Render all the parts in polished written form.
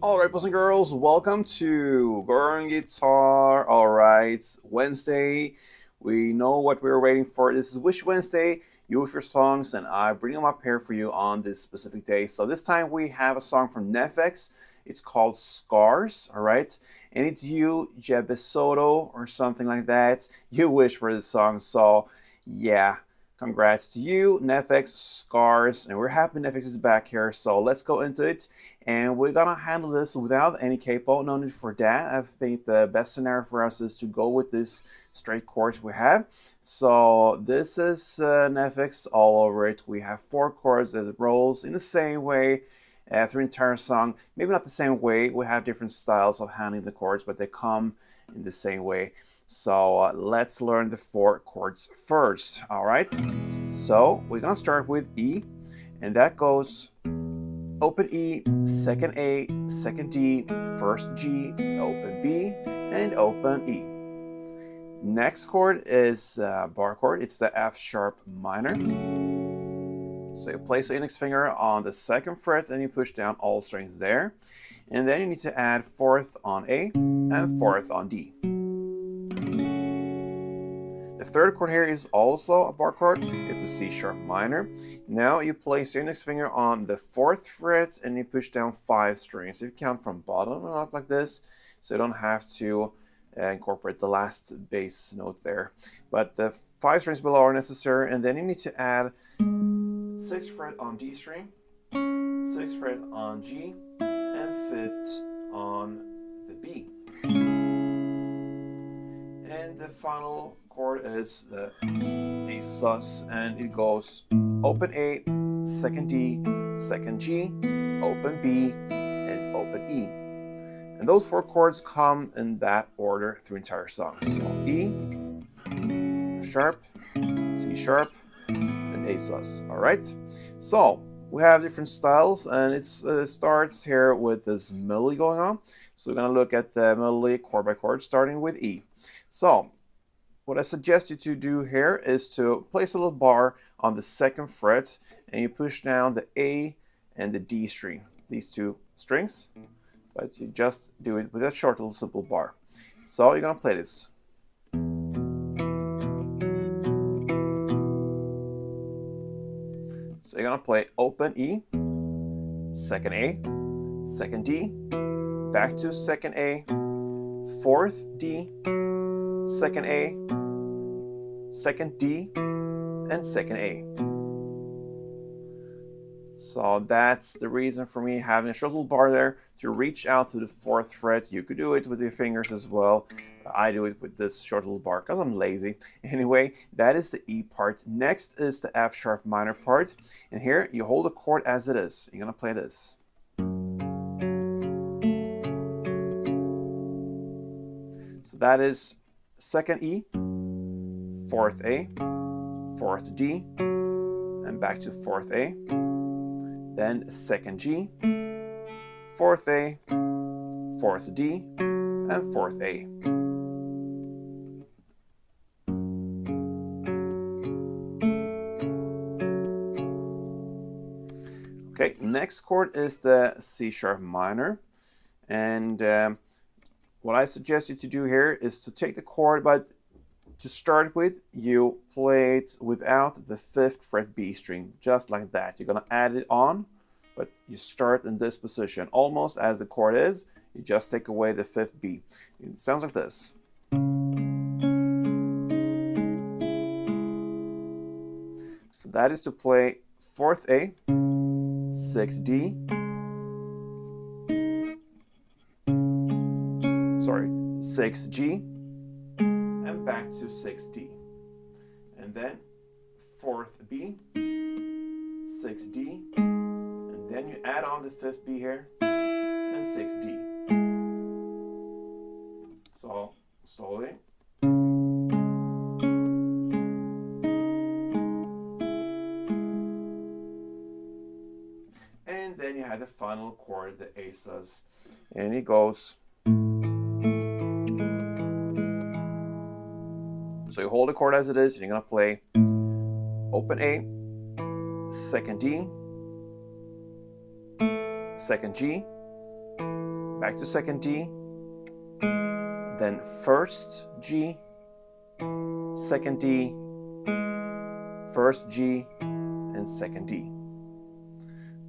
Alright, boys and girls, welcome to Girl Guitar. Alright, Wednesday. We know what we're waiting for. This is Wish Wednesday. You with your songs, and I bring them up here for you on this specific day. So this time we have a song from NEFFEX. It's called Scars, alright? And it's you, Jebe Soto, or something like that. You wish for this song, so yeah. Congrats to you, NEFFEX Scars, and we're happy NEFFEX is back here. So let's go into it, and we're gonna handle this without any capo. No need for that. I think the best scenario for us is to go with this straight chords we have. So this is NEFFEX all over it. We have 4 chords that it rolls in the same way through the entire song. Maybe not the same way. We have different styles of handling the chords, but they come in the same way. So let's learn the 4 chords first. All right, so we're gonna start with E, and that goes open E, second A, second D, first G, open B, and open E. Next chord is bar chord. It's the F sharp minor. So you place the index finger on the 2nd fret and you push down all strings there, and then you need to add 4th on A and 4th on D. The 3rd chord here is also a bar chord. It's a C sharp minor. Now you place your index finger on the 4th fret and you push down 5 strings. You count from bottom and up like this, so you don't have to incorporate the last bass note there. But the 5 strings below are necessary, and then you need to add 6th fret on D string, 6th fret on G, and 5th on the B. And the final chord is the A sus, and it goes open A, second D, second G, open B, and open E. And those 4 chords come in that order through entire song. So E, F sharp, C sharp, and A sus. All right. So we have different styles, and it starts here with this melody going on. So we're gonna look at the melody chord by chord, starting with E. So what I suggest you to do here is to place a little bar on the 2nd fret, and you push down the A and the D string, these 2 strings, but you just do it with a short little simple bar. So you're gonna play this. So you're gonna play open E, 2nd A, 2nd D, back to 2nd A, 4th D, 2nd A, 2nd D, and 2nd A. So that's the reason for me having a short little bar there to reach out to the 4th fret. You could do it with your fingers as well. I do it with this short little bar because I'm lazy. Anyway, that is the E part. Next is the F sharp minor part. And here you hold the chord as it is. You're gonna play this. So that is 2nd E, 4th A, 4th D, and back to 4th A. Then 2nd G, 4th A, 4th D, and 4th A. Okay, next chord is the C sharp minor, and what I suggest you to do here is to take the chord, but to start with, you play it without the 5th fret B string, just like that. You're gonna add it on, but you start in this position, almost as the chord is. You just take away the 5th B. It sounds like this. So that is to play 4th A, 6th D, 6th G, and back to 6th D, and then 4th B, 6th D, and then you add on the 5th B here, and 6th D. So slowly. And then you have the final chord, the A sus, and it goes. So you hold the chord as it is, and you're gonna play open A, 2nd D, 2nd G, back to second D, then first G, second D, first G, and second D.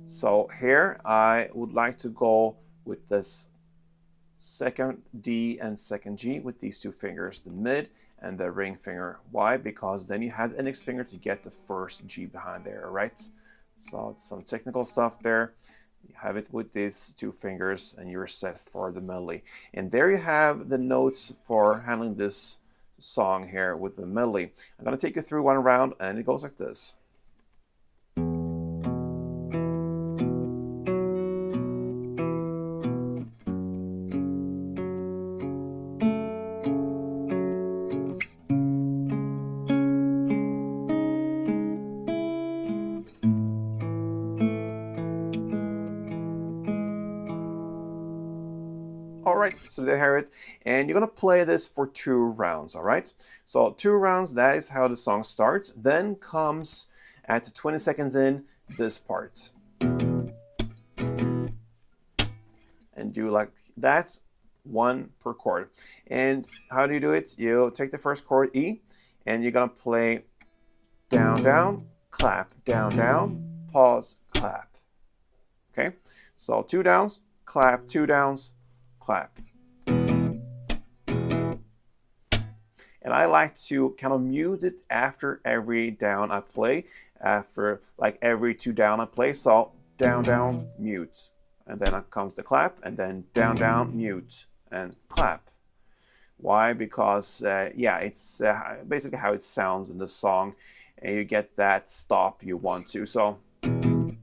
So here I would like to go with this second D and second G with these two fingers, the mid and the ring finger. Why? Because then you have the index finger to get the first G behind there, right? So it's some technical stuff there. You have it with these two fingers and you're set for the melody. And there you have the notes for handling this song here with the melody. I'm going to take you through one round and it goes like this. All right, so there you have it. And you're gonna play this for 2 rounds, all right? So 2 rounds, that is how the song starts. Then comes, at 20 seconds in, this part. And do like, that's 1 per chord. And how do you do it? You take the first chord, E, and you're gonna play down, down, clap, down, down, pause, clap. Okay, so 2 downs, clap, 2 downs, clap. And I like to kind of mute it after every down I play, after like every 2 down I play. So down, down, mute. And then comes the clap, and then down, down, mute, and clap. Why? Because, yeah, it's basically how it sounds in the song, and you get that stop you want to. So, and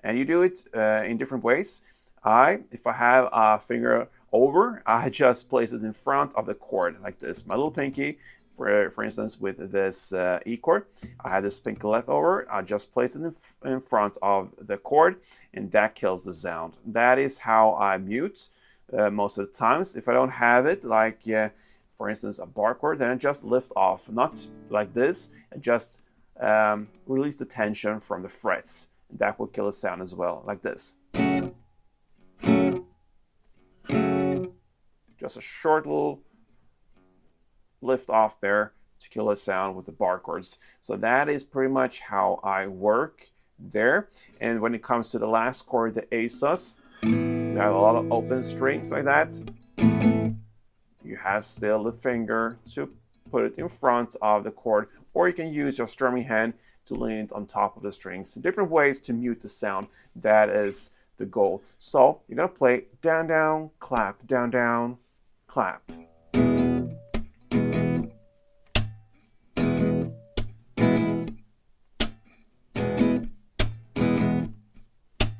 you do it in different ways. If I have a finger over, I just place it in front of the chord like this. My little pinky, for instance, with this E chord, I have this pinky left over. I just place it in front of the chord, and that kills the sound. That is how I mute most of the times. If I don't have it, like for instance, a bar chord, then I just lift off, not like this, and just release the tension from the frets. That will kill the sound as well, like this. Just a short little lift off there to kill the sound with the bar chords. So that is pretty much how I work there. And when it comes to the last chord, the A sus, you have a lot of open strings like that. You have still the finger to put it in front of the chord, or you can use your strumming hand to lean it on top of the strings. Different ways to mute the sound. That is the goal. So you're gonna play down, down, clap, down, down, clap.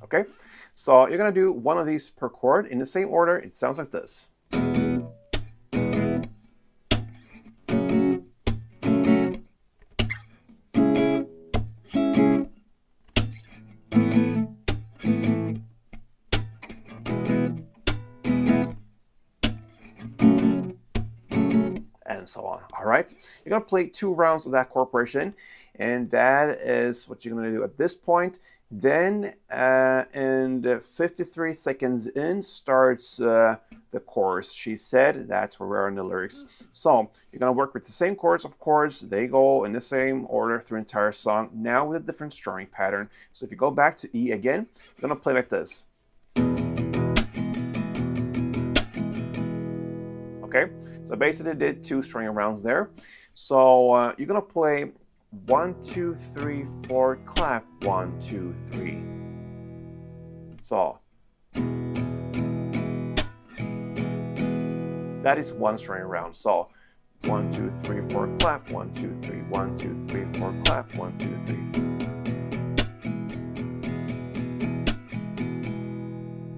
Okay, so you're gonna do one of these per chord in the same order. It sounds like this. And so on. All right, you're gonna play 2 rounds of that chord progression, and that is what you're gonna do at this point. Then and 53 seconds in starts the chorus. She said, that's where we're in the lyrics. So you're gonna work with the same chords, of course. They go in the same order through the entire song, now with a different strumming pattern. So if you go back to E again, you're gonna play like this. Okay, so basically did 2 string rounds there. So you're gonna play 1, 2, 3, 4, clap, 1, 2, 3. So that is 1 string round. So 1, 2, 3, 4, clap, 1, 2, 3, 1, 2, 3, 4, clap, 1, 2, 3.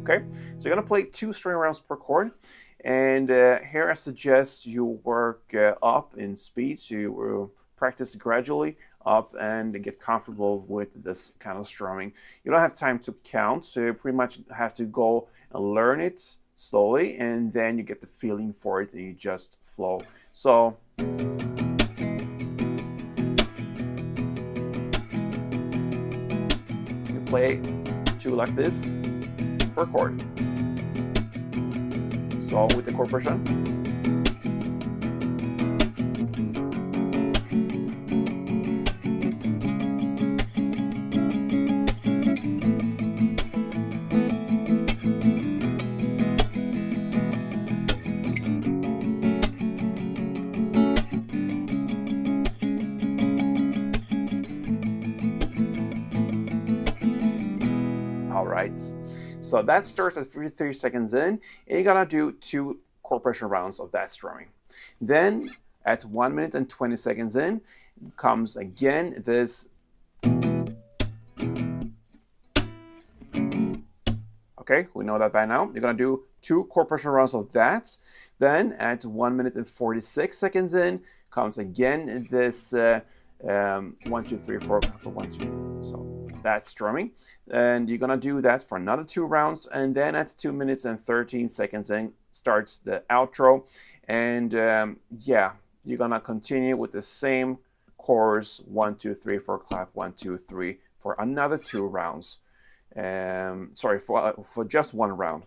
Okay, so you're gonna play 2 string rounds per chord. And here I suggest you work up in speed. So you practice gradually up and get comfortable with this kind of strumming. You don't have time to count, so you pretty much have to go and learn it slowly, and then you get the feeling for it and you just flow. So you play 2 like this per chord. So with the chord progression. All right, so that starts at 33 seconds in, and you're gonna do 2 chord progression rounds of that strumming. Then at 1 minute and 20 seconds in comes again this. Okay, we know that by now. You're gonna do 2 chord progression rounds of that. Then at 1 minute and 46 seconds in comes again this 1, 2, 3, 4, 1, 2. So that's strumming, and you're gonna do that for another 2 rounds, and then at 2 minutes and 13 seconds in starts the outro, and yeah, you're gonna continue with the same chorus 1, 2, 3, 4, clap 1, 2, 3 for another 2 rounds. Sorry, for just 1 round.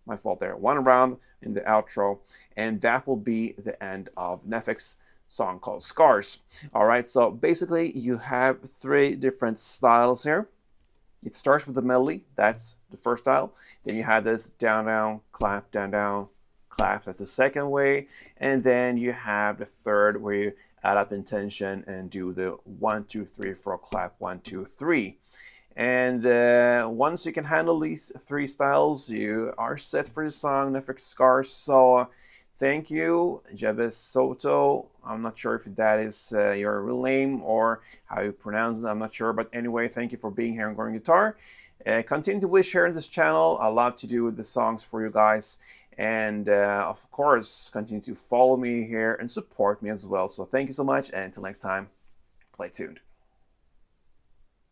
My fault there. 1 round in the outro, and that will be the end of NEFFEX song called Scars. All right, so basically you have 3 different styles here. It starts with the melody, that's the first style. Then you have this down, down, clap, down, down, clap, that's the second way. And then you have the third where you add up intention and do the 1, 2, 3, 4, clap, 1, 2, 3. And once you can handle these 3 styles, you are set for the song NEFFEX Scars. So thank you, Jebes Soto. I'm not sure if that is your real name or how you pronounce it. I'm not sure. But anyway, thank you for being here on Growing Guitar. Continue to wish share this channel. I love to do the songs for you guys. And of course, continue to follow me here and support me as well. So thank you so much. And until next time, play tuned.